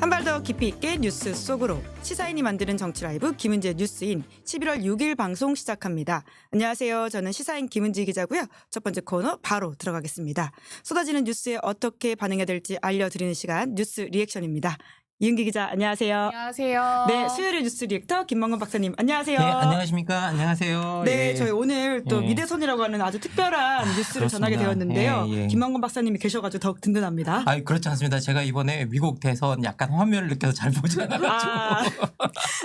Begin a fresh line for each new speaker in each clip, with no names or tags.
한 발 더 깊이 있게 뉴스 속으로 시사인이 만드는 정치 라이브 김은지의 뉴스인 11월 6일 방송 시작합니다. 안녕하세요. 저는 시사인 김은지 기자고요. 첫 번째 코너 바로 들어가겠습니다. 쏟아지는 뉴스에 어떻게 반응해야 될지 알려드리는 시간 뉴스 리액션입니다. 이은기 기자 안녕하세요.
안녕하세요.
네, 수요일의 뉴스 리액터 김만건 박사님 안녕하세요.
네, 안녕하십니까. 안녕하세요.
네,
예.
저희 오늘 또
예.
미대선이라고 하는 아주 특별한 뉴스를
그렇습니다.
전하게 되었는데요.
예, 예.
김만건 박사님이 계셔가지고 더욱 든든합니다.
아니, 그렇지 않습니다. 제가 이번에 미국 대선 약간 화면을 느껴서 잘 보지 않아가지고.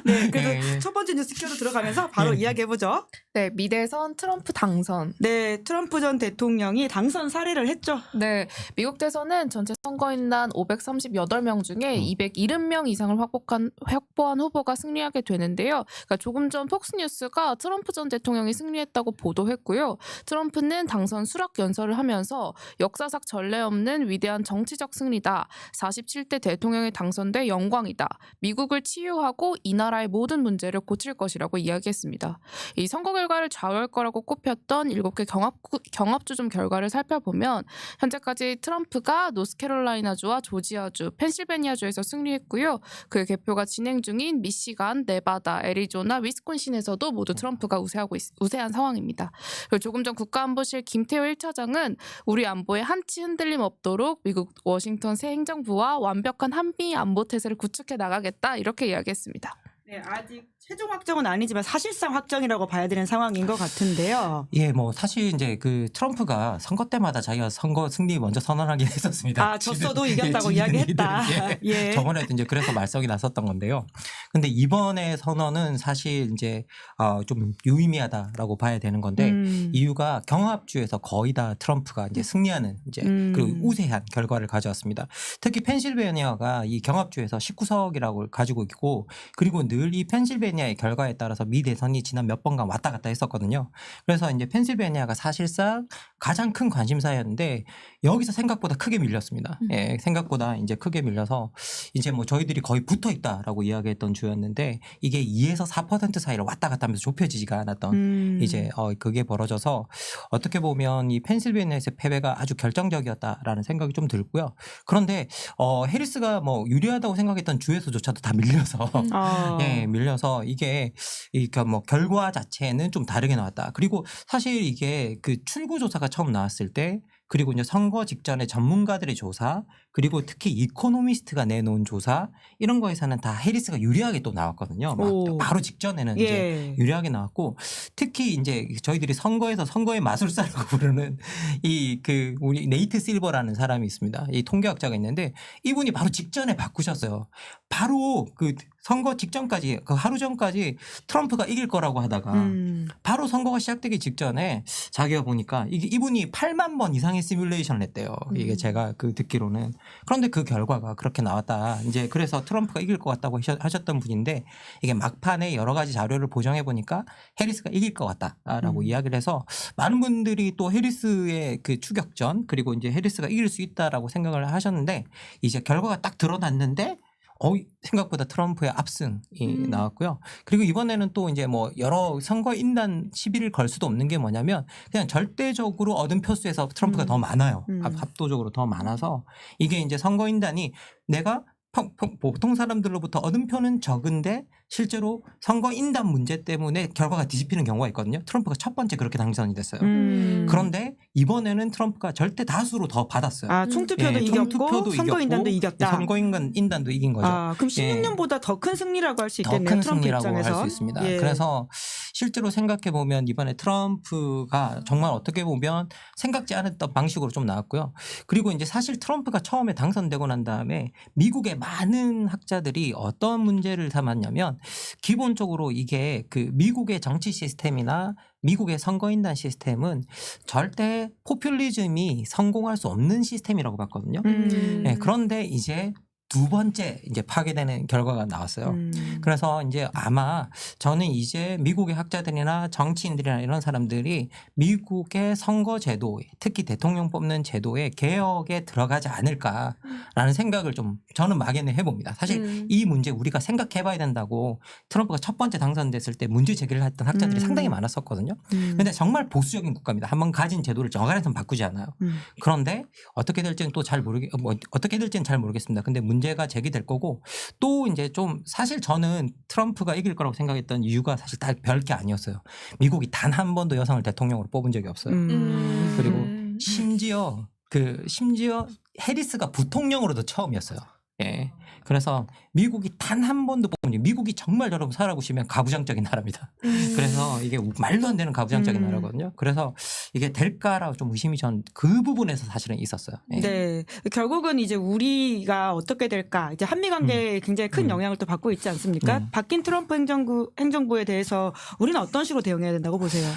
네, 그래서
예, 예.
첫 번째 뉴스 키워드 들어가면서 바로
예.
이야기해보죠.
네, 미대선 트럼프 당선.
네, 트럼프 전 대통령이 당선 사례를 했죠.
네, 미국 대선은 전체 선거인단 538명 중에 270명 이상을 확보한 후보가 승리하게 되는데요. 그러니까 조금 전 폭스뉴스가 트럼프 전 대통령이 승리했다고 보도했고요. 트럼프는 당선 수락 연설을 하면서 역사상 전례 없는 위대한 정치적 승리다. 47대 대통령이 당선돼 영광이다. 미국을 치유하고 이 나라의 모든 문제를 고칠 것이라고 이야기했습니다. 이 선거 결과를 좌우할 거라고 꼽혔던 7개 경합주좀 결과를 살펴보면 현재까지 트럼프가 노스캐롤라이나주와 조지아주, 펜실베니아주에서 승리했고요. 그의 개표가 진행 중인 미시간, 네바다, 애리조나, 위스콘신에서도 모두 트럼프가 우세한 상황입니다. 그리고 조금 전 국가안보실 김태호 1차장은 우리 안보에 한치 흔들림 없도록 미국 워싱턴 새 행정부와 완벽한 한미 안보 태세를 구축해 나가겠다 이렇게 이야기했습니다.
네, 아직 최종 확정은 아니지만 사실상 확정이라고 봐야 되는 상황인 것 같은데요.
예, 뭐 사실 이제 그 트럼프가 선거 때마다 자기가 선거 승리 먼저 선언하긴 했었습니다.
아, 졌어도
지는-
이겼다고
예,
이야기했다.
지는
예.
저번에도 이제 그래서 말썽이 났었던 건데요. 근데 이번에 선언은 사실 이제 좀 유의미하다라고 봐야 되는 건데 이유가 경합주에서 거의 다 트럼프가 이제 승리하는 이제 그리고 우세한 결과를 가져왔습니다. 특히 펜실베니아가 이 경합주에서 19석이라고 가지고 있고 그리고 늘 이 펜실베니아의 결과에 따라서 미 대선이 지난 몇 번간 왔다 갔다 했었거든요. 그래서 이제 펜실베니아가 사실상 가장 큰 관심사였는데 여기서 생각보다 크게 밀렸습니다. 예, 생각보다 이제 크게 밀려서 이제 뭐 저희들이 거의 붙어 있다라고 이야기했던 주였는데 이게 2에서 4% 사이를 왔다 갔다 하면서 좁혀지지가 않았던 이제 그게 벌어져서 어떻게 보면 이 펜실베니아에서의 패배가 아주 결정적이었다라는 생각이 좀 들고요. 그런데 해리스가 뭐 유리하다고 생각했던 주에서조차도 다 밀려서 예, 밀려서 이게 그러니까 뭐 결과 자체는 좀 다르게 나왔다. 그리고 사실 이게 그 출구조사가 처음 나왔을 때 그리고 이제 선거 직전에 전문가들의 조사 그리고 특히 이코노미스트가 내놓은 조사 이런 거에서는 다 해리스가 유리하게 또 나왔거든요. 막
오.
바로 직전에는
예.
이제 유리하게 나왔고 특히 이제 저희들이 선거에서 선거의 마술사라고 부르는 이 그 우리 네이트 실버라는 사람이 있습니다. 이 통계학자가 있는데 이분이 바로 직전에 바꾸셨어요. 바로 그 선거 직전까지 그 하루 전까지 트럼프가 이길 거라고 하다가 바로 선거가 시작되기 직전에 자기가 보니까 이분이 8만 번 이상의 시뮬레이션을 했대요. 이게 제가 그 듣기로는. 그런데 그 결과가 그렇게 나왔다. 이제 그래서 트럼프가 이길 것 같다고 하셨던 분인데 이게 막판에 여러 가지 자료를 보정해 보니까 해리스가 이길 것 같다라고 이야기를 해서 많은 분들이 또 해리스의 그 추격전 그리고 이제 해리스가 이길 수 있다라고 생각을 하셨는데 이제 결과가 딱 드러났는데 생각보다 트럼프의 압승이 나왔고요. 그리고 이번에는 또 이제 뭐 여러 선거 인단 시비를 걸 수도 없는 게 뭐냐면 그냥 절대적으로 얻은 표수에서 트럼프가 더 많아요. 압도적으로 더 많아서 이게 이제 선거 인단이 내가 보통 사람들로부터 얻은 표는 적은데 실제로 선거 인단 문제 때문에 결과가 뒤집히는 경우가 있거든요. 트럼프가 첫 번째 그렇게 당선이 됐어요. 그런데 이번에는 트럼프가 절대 다수로 더 받았어요.
아, 총투표도
예,
이겼고
총투표도
선거인단도
이겼고,
이겼다.
선거인단도 이긴 거죠.
아, 그럼 16년보다 더 큰 승리라고 할 수
더
있겠네요.
큰
트럼프
승리라고 할
입장에서.
수 있습니다.
예.
그래서 실제로 생각해 보면 이번에 트럼프가 정말 어떻게 보면 생각지 않았던 방식으로 좀 나왔고요. 그리고 이제 사실 트럼프가 처음에 당선되고 난 다음에 미국의 많은 학자들이 어떤 문제를 삼았냐면 기본적으로 이게 그 미국의 정치 시스템이나 미국의 선거인단 시스템은 절대 포퓰리즘이 성공할 수 없는 시스템이라고 봤거든요. 네, 그런데 이제 두 번째 이제 파괴되는 결과가 나왔어요. 그래서 이제 아마 저는 이제 미국의 학자들이나 정치인들이나 이런 사람들이 미국의 선거 제도, 특히 대통령 뽑는 제도의 개혁에 들어가지 않을까라는 생각을 좀 저는 막연히 해봅니다. 사실 이 문제 우리가 생각해봐야 된다고 트럼프가 첫 번째 당선됐을 때 문제 제기를 했던 학자들이 상당히 많았었거든요. 그런데 정말 보수적인 국가입니다. 한번 가진 제도를 저간에서는 바꾸지 않아요. 그런데 어떻게 될지는 또 어떻게 될지는 잘 모르겠습니다. 근데 문제가 제기될 거고 또 이제 좀 사실 저는 트럼프가 이길 거라고 생각했던 이유가 사실 다 별게 아니었어요. 미국이 단 한 번도 여성을 대통령으로 뽑은 적이 없어요. 그리고 심지어 해리스가 부통령으로도 처음이었어요. 예. 그래서 미국이 단 한 번도 뽑은 미국이 정말 여러분 살아보시면 가부장적인 나라입니다. 그래서 이게 말도 안 되는 가부장적인 나라거든요. 그래서 이게 될까라고 좀 의심이 전 그 부분에서 사실은 있었어요. 예.
네. 결국은 이제 우리가 어떻게 될까? 이제 한미 관계에 굉장히 큰 영향을 또 받고 있지 않습니까? 바뀐 트럼프 행정부에 대해서 우리는 어떤 식으로 대응해야 된다고 보세요?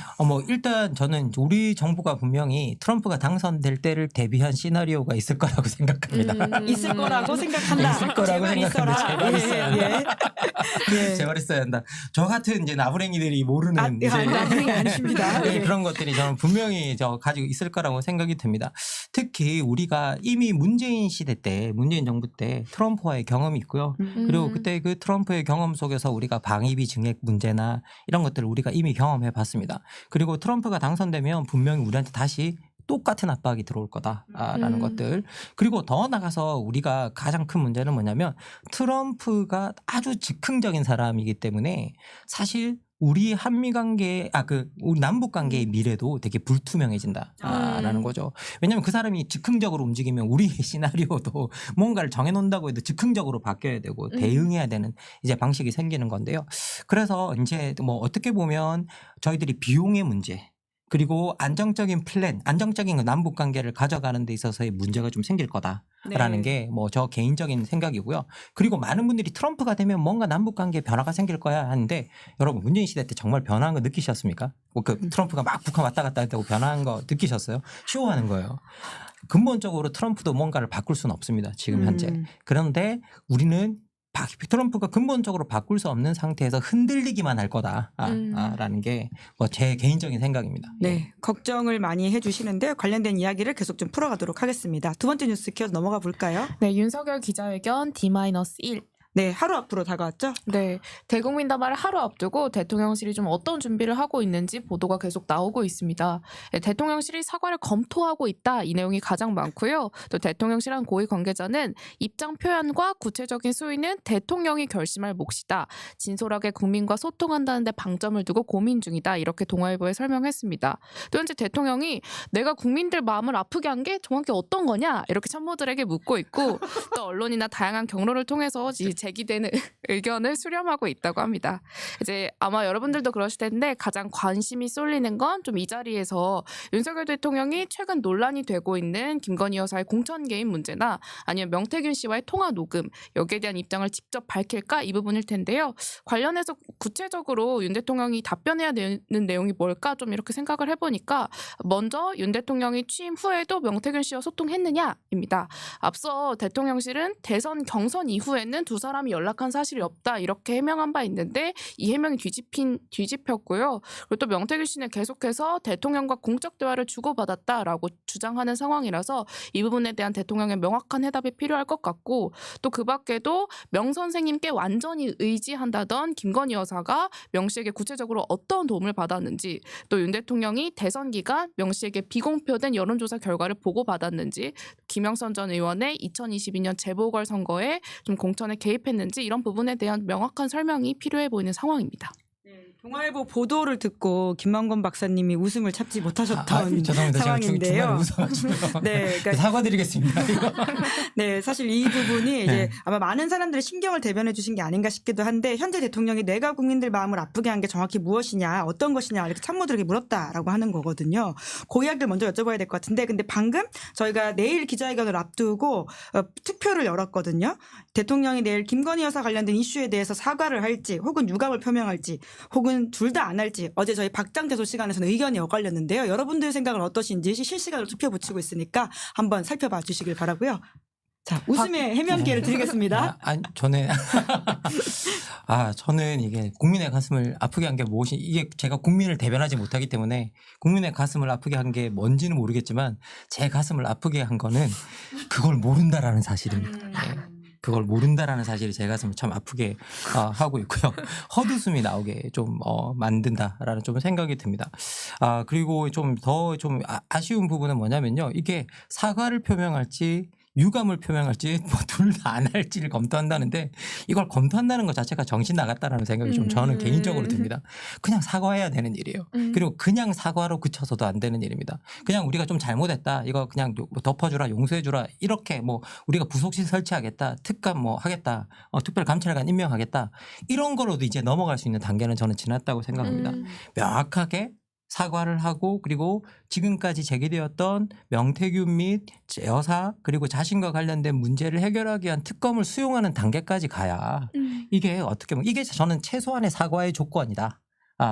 일단 저는 우리 정부가 분명히 트럼프가 당선될 때를 대비한 시나리오가 있을 거라고 생각합니다.
있을 거라고 생각한다.
있을 거라고
제발
생각합니다.
있어라.
제발 있어야 한다.
예.
제발 있어야 한다. 저 같은 이제 나부랭이들이 모르는
나부랭이 아니십니다.
네,
예.
그런 것들이 저는 분명히 가지고 있을 거라고 생각이 듭니다. 특히 우리가 이미 문재인 시대 때, 문재인 정부 때 트럼프와의 경험이 있고요. 그리고 그때 그 트럼프의 경험 속에서 우리가 방위비 증액 문제나 이런 것들을 우리가 이미 경험해 봤습니다. 그리고 트럼프가 당선되면 분명히 우리한테 다시 똑같은 압박이 들어올 거다라는 것들. 그리고 더 나가서 우리가 가장 큰 문제는 뭐냐면 트럼프가 아주 즉흥적인 사람이기 때문에 사실 우리 한미 관계, 우리 남북 관계의 미래도 되게 불투명해진다라는 거죠. 왜냐하면 그 사람이 즉흥적으로 움직이면 우리의 시나리오도 뭔가를 정해놓는다고 해도 즉흥적으로 바뀌어야 되고 대응해야 되는 이제 방식이 생기는 건데요. 그래서 이제 뭐 어떻게 보면 저희들이 비용의 문제, 그리고 안정적인 플랜, 안정적인 남북 관계를 가져가는 데 있어서의 문제가 좀 생길 거다라는 게 뭐 저 개인적인 생각이고요. 그리고 많은 분들이 트럼프가 되면 뭔가 남북 관계에 변화가 생길 거야 하는데 여러분 문재인 시대 때 정말 변화한 거 느끼셨습니까? 트럼프가 막 북한 왔다 갔다 했다고 변화한 거 느끼셨어요? 쇼하는 거예요. 근본적으로 트럼프도 뭔가를 바꿀 수는 없습니다. 지금 현재. 그런데 우리는 트럼프가 근본적으로 바꿀 수 없는 상태에서 흔들리기만 할 거다라는 게 뭐 제 개인적인 생각입니다.
네, 걱정을 많이 해주시는데 관련된 이야기를 계속 좀 풀어가도록 하겠습니다. 두 번째 뉴스 키워드 넘어가 볼까요?
네, 윤석열 기자회견 D-1.
네, 하루 앞으로 다가왔죠?
네, 대국민 담화를 하루 앞두고 대통령실이 좀 어떤 준비를 하고 있는지 보도가 계속 나오고 있습니다. 네, 대통령실이 사과를 검토하고 있다, 이 내용이 가장 많고요. 또 대통령실 한 고위 관계자는 입장 표현과 구체적인 수위는 대통령이 결심할 몫이다. 진솔하게 국민과 소통한다는 데 방점을 두고 고민 중이다. 이렇게 동아일보에 설명했습니다. 또 현재 대통령이 내가 국민들 마음을 아프게 한 게 정확히 어떤 거냐? 이렇게 참모들에게 묻고 있고 또 언론이나 다양한 경로를 통해서 제기되는 의견을 수렴하고 있다고 합니다. 이제 아마 여러분들도 그러실 텐데 가장 관심이 쏠리는 건 좀 이 자리에서 윤석열 대통령이 최근 논란이 되고 있는 김건희 여사의 공천 개입 문제나 아니면 명태균 씨와의 통화 녹음, 여기에 대한 입장을 직접 밝힐까, 이 부분일 텐데요. 관련해서 구체적으로 윤 대통령이 답변해야 되는 내용이 뭘까 좀 이렇게 생각을 해보니까 먼저 윤 대통령이 취임 후에도 명태균 씨와 소통했느냐입니다. 앞서 대통령실은 대선 경선 이후에는 두 사람이 연락한 사실이 없다, 이렇게 해명한 바 있는데 이 해명이 뒤집혔고요. 그리고 또 명태균 씨는 계속해서 대통령과 공적 대화를 주고받았다라고 주장하는 상황이라서 이 부분에 대한 대통령의 명확한 해답이 필요할 것 같고, 또 그 밖에도 명 선생님께 완전히 의지한다던 김건희 여사가 명 씨에게 구체적으로 어떤 도움을 받았는지, 또 윤 대통령이 대선 기간 명 씨에게 비공표된 여론조사 결과를 보고받았는지, 김영선 전 의원의 2022년 재보궐선거에 좀 공천에 개입했는지, 이런 부분에 대한 명확한 설명이 필요해 보이는 상황입니다.
동아일보 보도를 듣고 김만권 박사님이 웃음을 참지 못하셨던
죄송합니다.
상황인데요.
제가 웃어가지고
네, 그러니까
사과드리겠습니다.
네, 사실 이 부분이 이제 아마 많은 사람들의 신경을 대변해 주신 게 아닌가 싶기도 한데, 현재 대통령이 내가 국민들 마음을 아프게 한 게 정확히 무엇이냐, 어떤 것이냐, 이렇게 참모들에게 물었다라고 하는 거거든요. 그 이야기를 먼저 여쭤봐야 될 것 같은데, 근데 방금 저희가 내일 기자회견을 앞두고 투표를 열었거든요. 대통령이 내일 김건희 여사 관련된 이슈에 대해서 사과를 할지, 혹은 유감을 표명할지, 혹은 둘 다 안 할지, 어제 저희 박장대소 시간에서는 의견이 엇갈렸는데요. 여러분들의 생각은 어떠신지 실시간으로 투표 붙이고 있으니까 한번 살펴봐 주시길 바라고요. 자, 웃음의 해명기를 드리겠습니다.
아니 저는 이게 국민의 가슴을 아프게 한 게 무엇이 이게 제가 국민을 대변하지 못하기 때문에 국민의 가슴을 아프게 한 게 뭔지는 모르겠지만 제 가슴을 아프게 한 거는 그걸 모른다라는 사실입니다. 그걸 모른다라는 사실이 제 가슴을 참 아프게 하고 있고요. 헛웃음이 나오게 좀 만든다라는 좀 생각이 듭니다. 그리고 좀 더 좀 아쉬운 부분은 뭐냐면요. 이게 사과를 표명할지 유감을 표명할지 뭐 둘 다 안 할지를 검토한다는데 이걸 검토한다는 것 자체가 정신 나갔다라는 생각이 좀 저는 개인적으로 듭니다. 그냥 사과해야 되는 일이에요. 그리고 그냥 사과로 그쳐서도 안 되는 일입니다. 그냥 우리가 좀 잘못했다. 이거 그냥 덮어주라, 용서해주라. 이렇게 뭐 우리가 부속실 설치하겠다, 특감 뭐 하겠다, 특별감찰관 임명하겠다. 이런 거로도 이제 넘어갈 수 있는 단계는 저는 지났다고 생각합니다. 명확하게 사과를 하고 그리고 지금까지 제기되었던 명태균 및 여사 그리고 자신과 관련된 문제를 해결하기 위한 특검을 수용하는 단계까지 가야 이게 어떻게 보면 이게 저는 최소한의 사과의 조건이다.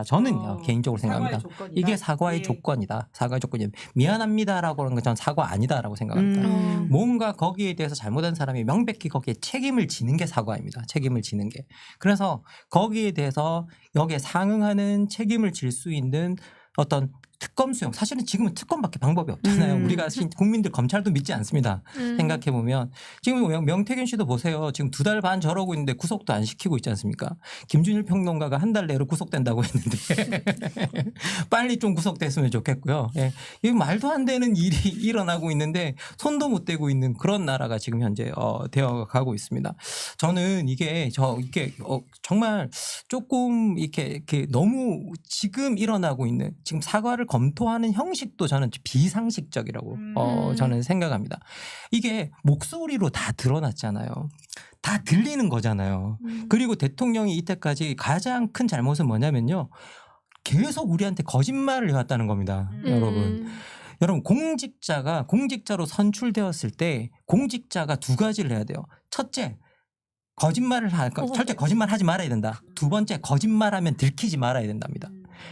저는요 개인적으로 생각합니다. 이게 사과의 조건이다. 사과의 조건이 미안합니다라고 하는 건 전 사과 아니다라고 생각합니다. 뭔가 거기에 대해서 잘못한 사람이 명백히 거기에 책임을 지는 게 사과입니다. 책임을 지는 게. 그래서 거기에 대해서 여기에 상응하는 책임을 질 수 있는 어떤 특검 수용 사실은 지금은 특검밖에 방법이 없잖아요. 우리가 국민들 검찰도 믿지 않습니다. 생각해 보면 지금 명태균 씨도 보세요. 지금 2달 반 저러고 있는데 구속도 안 시키고 있지 않습니까? 김준일 평론가가 한 달 내로 구속된다고 했는데 빨리 좀 구속됐으면 좋겠고요. 예. 이 말도 안 되는 일이 일어나고 있는데 손도 못 대고 있는 그런 나라가 지금 현재 되어가고 있습니다. 저는 이게 정말 조금 이렇게 너무 지금 일어나고 있는 지금 사과를 검토하는 형식도 저는 비상식적이라고 저는 생각합니다. 이게 목소리로 다 드러났잖아요. 다 들리는 거잖아요. 그리고 대통령이 이때까지 가장 큰 잘못은 뭐냐면요. 계속 우리한테 거짓말을 해왔다는 겁니다. 여러분. 공직자가 공직자로 선출되었을 때 공직자가 2가지를 해야 돼요. 첫째, 거짓말하지 말아야 된다. 2번째, 거짓말하면 들키지 말아야 된답니다.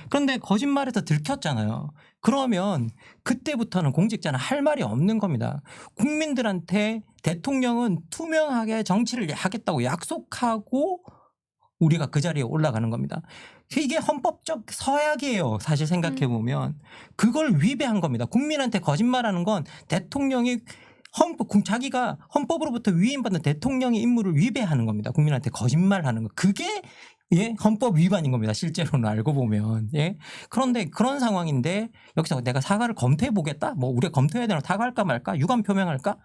그런데 거짓말해서 들켰잖아요. 그러면 그때부터는 공직자는 할 말이 없는 겁니다. 국민들한테 대통령은 투명하게 정치를 하겠다고 약속하고 우리가 그 자리에 올라가는 겁니다. 이게 헌법적 서약이에요. 사실 생각해 보면 그걸 위배한 겁니다. 국민한테 거짓말하는 건 대통령이 자기가 헌법으로부터 위임받는 대통령의 임무를 위배하는 겁니다. 국민한테 거짓말하는 거. 그게 헌법 위반인 겁니다. 실제로는 알고 보면. 그런데 그런 상황인데 여기서 내가 사과를 검토해 보겠다. 뭐 우리가 검토해야 되나 사과할까 말까? 유감 표명할까?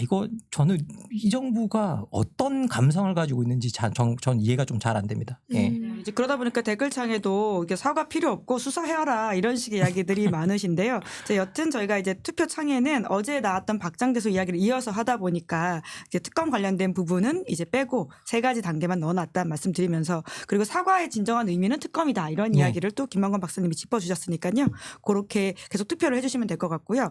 이거 저는 이 정부가 어떤 감성을 가지고 있는지 전 이해가 좀 잘 안 됩니다.
이제 그러다 보니까 댓글창에도 이게 사과 필요 없고 수사해라 이런 식의 이야기들이 많으신데요. 여튼 저희가 이제 투표창에는 어제 나왔던 박장대소 이야기를 이어서 하다 보니까 이제 특검 관련된 부분은 이제 빼고 3가지 단계만 넣어놨다 말씀드리면서 그리고 사과의 진정한 의미는 특검이다 이런 이야기를 또 김만권 박사님이 짚어주셨으니까요. 그렇게 계속 투표를 해주시면 될 것 같고요.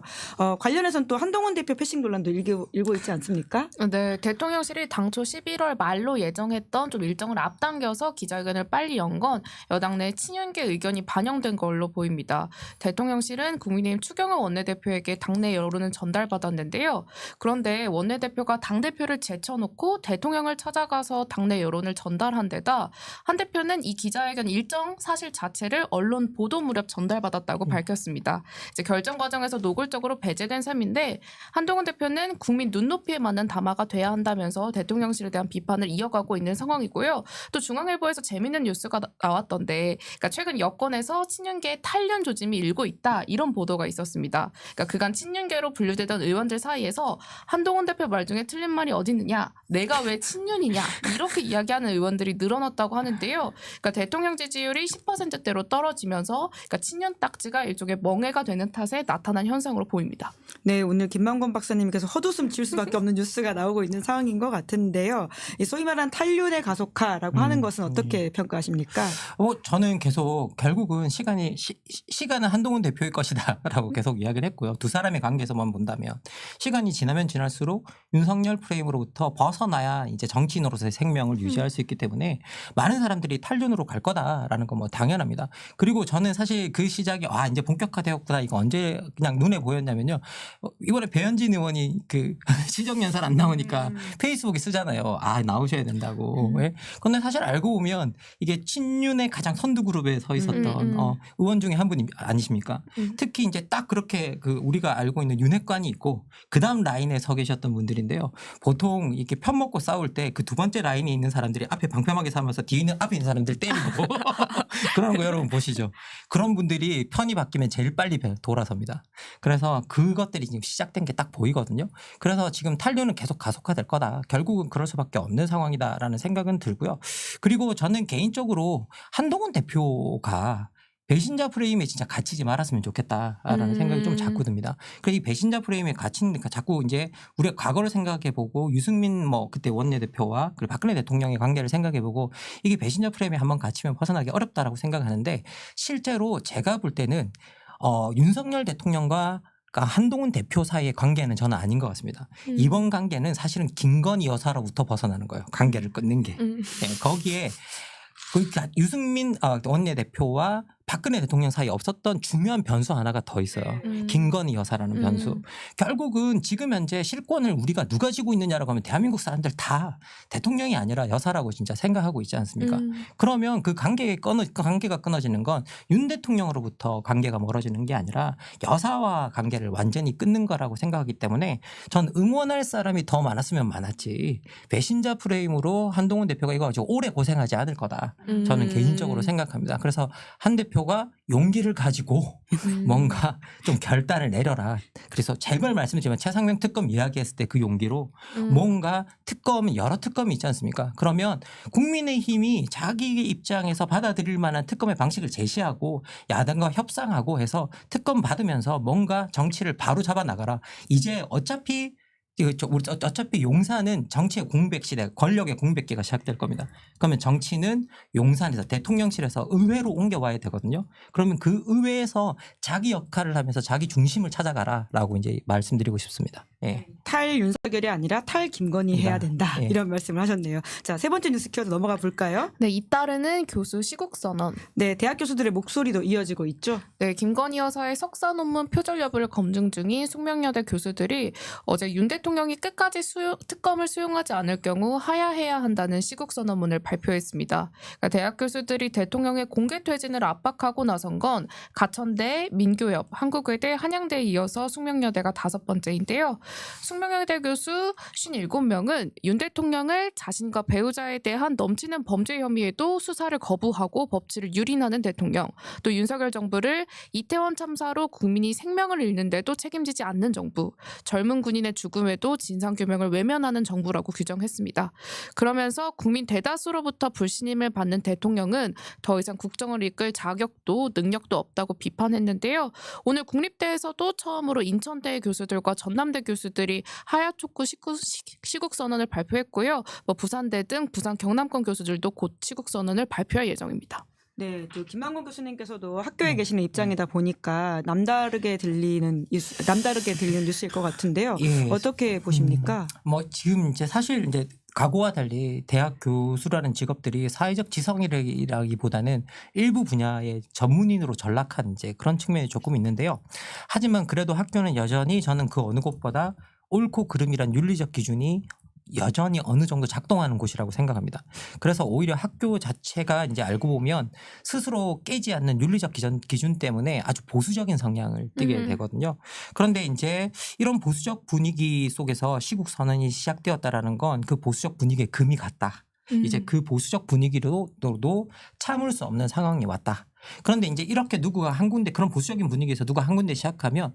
관련해서는 또 한동훈 대표 패싱 논란도 일고 있지 않습니까?
네, 대통령실이 당초 11월 말로 예정했던 좀 일정을 앞당겨서 기자회견을 빨리 연 건 여당 내 친윤계 의견이 반영된 걸로 보입니다. 대통령실은 국민의힘 추경호 원내대표에게 당내 여론을 전달받았는데요. 그런데 원내대표가 당대표를 제쳐놓고 대통령을 찾아가서 당내 여론을 전달한 데다 한 대표는 이 기자회견 일정 사실 자체를 언론 보도 무렵 전달받았다고 밝혔습니다. 이제 결정 과정에서 노골적으로 배제된 셈인데 한동훈 대표는 국민 눈높이에 맞는 담화가 돼야 한다면서 대통령실에 대한 비판을 이어가고 있는 상황이고요. 또 중앙일보에서 재밌는 뉴스가 나왔던데 그러니까 최근 여권에서 친윤계의 탈련 조짐이 일고 있다 이런 보도가 있었습니다. 그러니까 그간 친윤계로 분류되던 의원들 사이에서 한동훈 대표 말 중에 틀린 말이 어디 있느냐 내가 왜 친윤이냐 이렇게 이야기하는 의원들이 늘어났다고 하는데요. 그러니까 대통령 지지율이 10%대로 떨어지면서 그러니까 친윤 딱지가 일종의 멍해가 되는 탓에 나타난 현상으로 보입니다.
네, 오늘 김만권 박사님께서 헛웃음 질 수밖에 없는 뉴스가 나오고 있는 상황인 것 같은데요. 이 소위 말하는 탈륜의 가속화라고 하는 것은 어떻게 평가하십니까?
저는 계속 결국은 시간은 한동훈 대표의 것이다라고 계속 이야기를 했고요. 2사람의 관계에서만 본다면 시간이 지나면 지날수록 윤석열 프레임으로부터 벗어나야 이제 정치인으로서의 생명을 유지할 수 있기 때문에 많은 사람들이 탈륜으로 갈 거다라는 건 뭐 당연합니다. 그리고 저는 사실 그 시작이 이제 본격화되었구나 이거 언제 그냥 눈에 보였냐면요. 이번에 배현진 의원이 그 시정연설 안 나오니까 페이스북에 쓰잖아요. 나오셔야 된다고. 예? 근데 사실 알고 보면 이게 친윤의 가장 선두 그룹에 서 있었던 의원 중에 한 분이 아니십니까? 특히 이제 딱 그렇게 그 우리가 알고 있는 윤핵관이 있고 그다음 라인에 서 계셨던 분들인데요. 보통 이렇게 편 먹고 싸울 때 그 두 번째 라인에 있는 사람들이 앞에 방패막이 서면서 뒤에 있는 앞에 있는 사람들 때리고 그런 거 여러분 보시죠. 그런 분들이 편이 바뀌면 제일 빨리 돌아섭니다. 그래서 그것들이 지금 시작된 게 딱 보이거든요. 그래서 지금 탈륜은 계속 가속화될 거다. 결국은 그럴 수밖에 없는 상황이다라는 생각은 들고요. 그리고 저는 개인적으로 한동훈 대표가 배신자 프레임에 진짜 갇히지 말았으면 좋겠다라는 생각이 좀 자꾸 듭니다. 그래서 이 배신자 프레임에 갇히니까 자꾸 이제 우리가 과거를 생각해보고 유승민 그때 원내대표와 그리고 박근혜 대통령의 관계를 생각해보고 이게 배신자 프레임에 한번 갇히면 벗어나기 어렵다라고 생각하는데 실제로 제가 볼 때는 윤석열 대통령과 한동훈 대표 사이의 관계는 저는 아닌 것 같습니다. 이번 관계는 사실은 김건희 여사로부터 벗어나는 거예요. 관계를 끊는 게. 네, 거기에 유승민 원내대표와 박근혜 대통령 사이에 없었던 중요한 변수 하나가 더 있어요. 김건희 여사라는 변수. 결국은 지금 현재 실권을 우리가 누가 쥐고 있느냐라고 하면 대한민국 사람들 다 대통령이 아니라 여사라고 진짜 생각하고 있지 않습니까? 그러면 그 관계가 끊어지는 건 윤 대통령으로부터 관계가 멀어지는 게 아니라 여사와 관계를 완전히 끊는 거라고 생각하기 때문에 전 응원할 사람이 더 많았으면 많았지 배신자 프레임으로 한동훈 대표가 이거 아주 오래 고생하지 않을 거다. 저는 개인적으로 생각합니다. 그래서 한 대표가 용기를 가지고 뭔가 좀 결단을 내려라. 그래서 제발 말씀드리면 최상병 특검 이야기했을 때 그 용기로 뭔가 여러 특검이 있지 않습니까? 그러면 국민의힘이 자기 입장에서 받아들일 만한 특검의 방식을 제시하고 야당과 협상하고 해서 특검 받으면서 뭔가 정치를 바로 잡아 나가라. 이제 어차피 용산은 정치의 공백 시대, 권력의 공백기가 시작될 겁니다. 그러면 정치는 용산에서 대통령실에서 의회로 옮겨와야 되거든요. 그러면 그 의회에서 자기 역할을 하면서 자기 중심을 찾아가라라고 이제 말씀드리고 싶습니다. 예.
탈 윤석열이 아니라 탈 김건희 해야 된다.
예.
이런 말씀을 하셨네요. 자, 세 번째 뉴스 키워드 넘어가 볼까요?
네, 잇따르는 교수 시국 선언.
네, 대학 교수들의 목소리도 이어지고 있죠.
네, 김건희 여사의 석사 논문 표절 여부를 검증 중인 숙명여대 교수들이 어제 윤 대통령이 끝까지 특검을 수용하지 않을 경우 하야해야 한다는 시국 선언문을 발표했습니다. 그러니까 대학 교수들이 대통령의 공개 퇴진을 압박하고 나선 건 가천대, 민교협, 한국의대, 한양대에 이어서 숙명여대가 5번째인데요. 숙명여대 교수 57명은 윤 대통령을 자신과 배우자에 대한 넘치는 범죄 혐의에도 수사를 거부하고 법치를 유린하는 대통령, 또 윤석열 정부를 이태원 참사로 국민이 생명을 잃는데도 책임지지 않는 정부, 젊은 군인의 죽음에도 진상규명을 외면하는 정부라고 규정했습니다. 그러면서 국민 대다수로부터 불신임을 받는 대통령은 더 이상 국정을 이끌 자격도 능력도 없다고 비판했는데요. 오늘 국립대에서도 처음으로 인천대 교수들과 전남대 교수들이 하야촉구 시국 선언을 발표했고요. 부산대 등 부산 경남권 교수들도 곧 시국 선언을 발표할 예정입니다.
네, 또 김만곤 교수님께서도 학교에 계시는 입장이다 보니까 남다르게 들리는 뉴스일 것 같은데요.
예.
어떻게 보십니까?
지금 이제 사실 이제 과거와 달리 대학 교수라는 직업들이 사회적 지성이라기보다는 일부 분야의 전문인으로 전락한 이제 그런 측면이 조금 있는데요. 하지만 그래도 학교는 여전히 저는 그 어느 곳보다 옳고 그름이란 윤리적 기준이 여전히 어느 정도 작동하는 곳이라고 생각합니다. 그래서 오히려 학교 자체가 이제 알고 보면 스스로 깨지 않는 윤리적 기준 때문에 아주 보수적인 성향을 띠게 되거든요. 그런데 이제 이런 보수적 분위기 속에서 시국 선언이 시작되었다라는 건 그 보수적 분위기에 금이 갔다. 이제 그 보수적 분위기로도 참을 수 없는 상황이 왔다. 그런데 이제 이렇게 누구가 한 군데 그런 보수적인 분위기에서 누가 한 군데 시작하면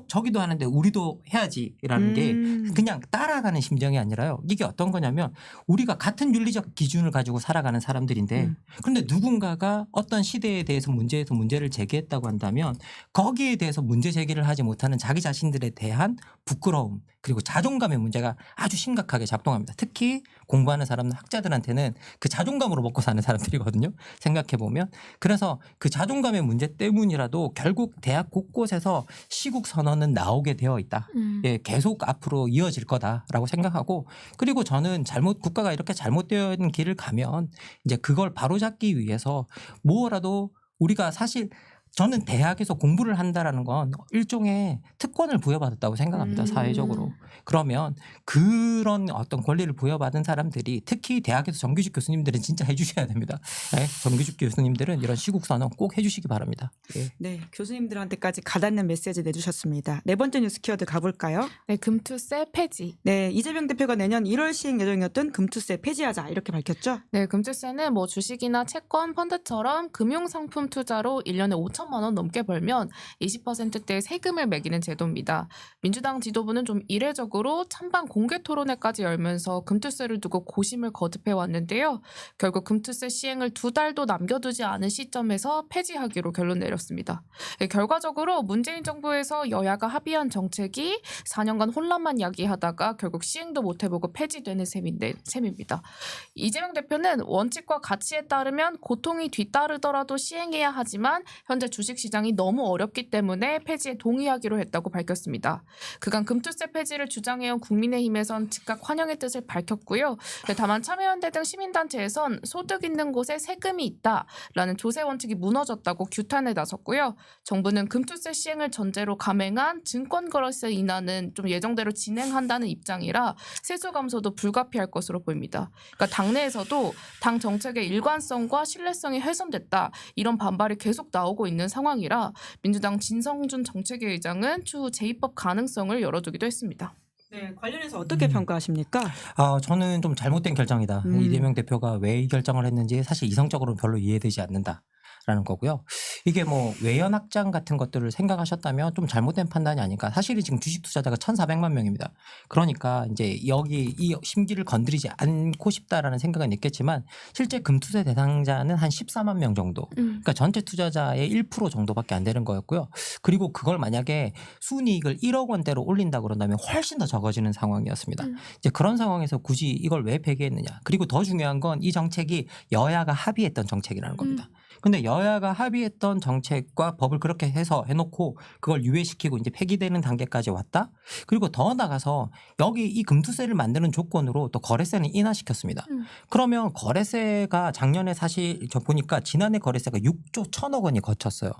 저기도 하는데 우리도 해야지라는 게 그냥 따라가는 심정이 아니라요. 이게 어떤 거냐면 우리가 같은 윤리적 기준을 가지고 살아가는 사람들인데 그런데 누군가가 어떤 시대에 대해서 문제를 제기했다고 한다면 거기에 대해서 문제 제기를 하지 못하는 자기 자신들에 대한 부끄러움 그리고 자존감의 문제가 아주 심각하게 작동합니다. 특히 공부하는 사람들 학자들한테는 그 자존감으로 먹고 사는 사람들이거든요. 생각해 보면. 그래서 그 자존감의 문제 때문이라도 결국 대학 곳곳에서 시국 선언은 나오게 되어 있다. 예, 계속 앞으로 이어질 거다라고 생각하고 그리고 저는 국가가 이렇게 잘못된 길을 가면 이제 그걸 바로잡기 위해서 뭐라도 우리가 사실 저는 대학에서 공부를 한다라는 건 일종의 특권을 부여받았다고 생각합니다. 사회적으로. 그러면 그런 어떤 권리를 부여받은 사람들이 특히 대학에서 정규직 교수님들은 진짜 해주셔야 됩니다. 네, 정규직 교수님들은 이런 시국선언 꼭 해주시기 바랍니다. 예.
네, 교수님들한테까지 가닿는 메시지 내주셨습니다. 네 번째 뉴스 키워드 가볼까요?
네, 금투세 폐지.
네, 이재명 대표가 내년 1월 시행 예정이었던 금투세 폐지하자 이렇게 밝혔죠.
네, 금투세는 뭐 주식이나 채권, 펀드처럼 금융상품 투자로 1년에 5천만 원 넘게 벌면 20%대의 세금을 매기는 제도입니다. 민주당 지도부는 좀 이례적으로 찬반 공개 토론회까지 열면서 금투세를 두고 고심을 거듭해 왔는데요. 결국 금투세 시행을 2달도 남겨두지 않은 시점에서 폐지하기로 결론 내렸습니다. 네, 결과적으로 문재인 정부에서 여야가 합의한 정책이 4년간 혼란만 야기하다가 결국 시행도 못 해보고 폐지되는 셈입니다. 이재명 대표는 원칙과 가치에 따르면 고통이 뒤따르더라도 시행해야 하지만 현재 주식시장이 너무 어렵기 때문에 폐지에 동의하기로 했다고 밝혔습니다. 그간 금투세 폐지를 주장해온 국민의힘에선 즉각 환영의 뜻을 밝혔고요. 다만 참여연대 등 시민단체에선 소득 있는 곳에 세금이 있다라는 조세 원칙이 무너졌다고 규탄에 나섰고요. 정부는 금투세 시행을 전제로 감행한 증권거래세 인하는 좀 예정대로 진행한다는 입장이라 세수 감소도 불가피할 것으로 보입니다. 그러니까 당내에서도 당 정책의 일관성과 신뢰성이 훼손됐다 이런 반발이 계속 나오고 있는 상황이라 민주당 진성준 정책위 의장은 추후 재입법 가능성을 열어두기도 했습니다.
네, 관련해서 어떻게 평가하십니까?
저는 좀 잘못된 결정이다. 이재명 대표가 왜 이 결정을 했는지 사실 이성적으로 별로 이해되지 않는다. 라는 거고요. 이게 뭐 외연 확장 같은 것들을 생각하셨다면 좀 잘못된 판단이 아닐까. 사실은 지금 주식 투자자가 1,400만 명입니다. 그러니까 이제 여기 이 심기를 건드리지 않고 싶다라는 생각은 있겠지만 실제 금투세 대상자는 한 14만 명 정도. 그러니까 전체 투자자의 1% 정도밖에 안 되는 거였고요. 그리고 그걸 만약에 순이익을 1억 원대로 올린다 그런다면 훨씬 더 적어지는 상황이었습니다. 이제 그런 상황에서 굳이 이걸 왜 폐기했느냐. 그리고 더 중요한 건 이 정책이 여야가 합의했던 정책이라는 겁니다. 근데 여야가 합의했던 정책과 법을 그렇게 해서 해놓고 그걸 유예시키고 이제 폐기되는 단계까지 왔다. 그리고 더 나가서 여기 이 금투세를 만드는 조건으로 또 거래세는 인하시켰습니다. 그러면 거래세가 작년에 사실 저 보니까 지난해 거래세가 6조 1천억 원이 거쳤어요.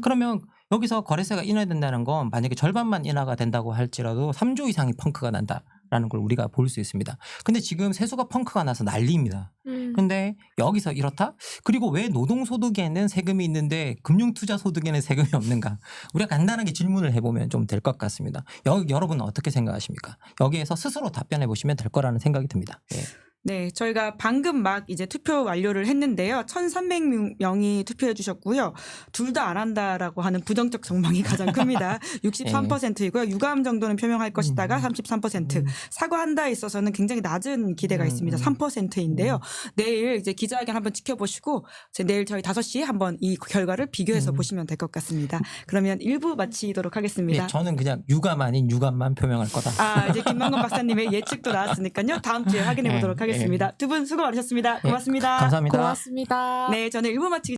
그러면 여기서 거래세가 인하된다는 건 만약에 절반만 인하가 된다고 할지라도 3조 이상이 펑크가 난다라는 걸 우리가 볼 수 있습니다. 근데 지금 세수가 펑크가 나서 난리입니다. 근데 여기서 이렇다? 그리고 왜 노동소득에는 세금이 있는데 금융투자소득에는 세금이 없는가? 우리가 간단하게 질문을 해보면 좀 될 것 같습니다. 여러분은 어떻게 생각하십니까? 여기에서 스스로 답변해 보시면 될 거라는 생각이 듭니다. 예.
네, 저희가 방금 막 이제 투표 완료를 했는데요. 1,300명이 투표해 주셨고요. 둘 다 안 한다라고 하는 부정적 전망이 가장 큽니다. 63%이고요. 유감 정도는 표명할 것이다가 33%. 사과한다에 있어서는 굉장히 낮은 기대가 있습니다. 3%인데요. 내일 이제 기자회견 한번 지켜보시고 내일 저희 5시에 한번 이 결과를 비교해서 보시면 될 것 같습니다. 그러면 1부 마치도록 하겠습니다.
네, 저는 그냥 유감 아닌 유감만 표명할 거다.
이제 김만건 박사님의 예측도 나왔으니까요. 다음 주에 확인해 보도록 하겠습니다. 두 분 수고 많으셨습니다. 고맙습니다.
감사합니다.
고맙습니다.
네, 저는 1부 마치기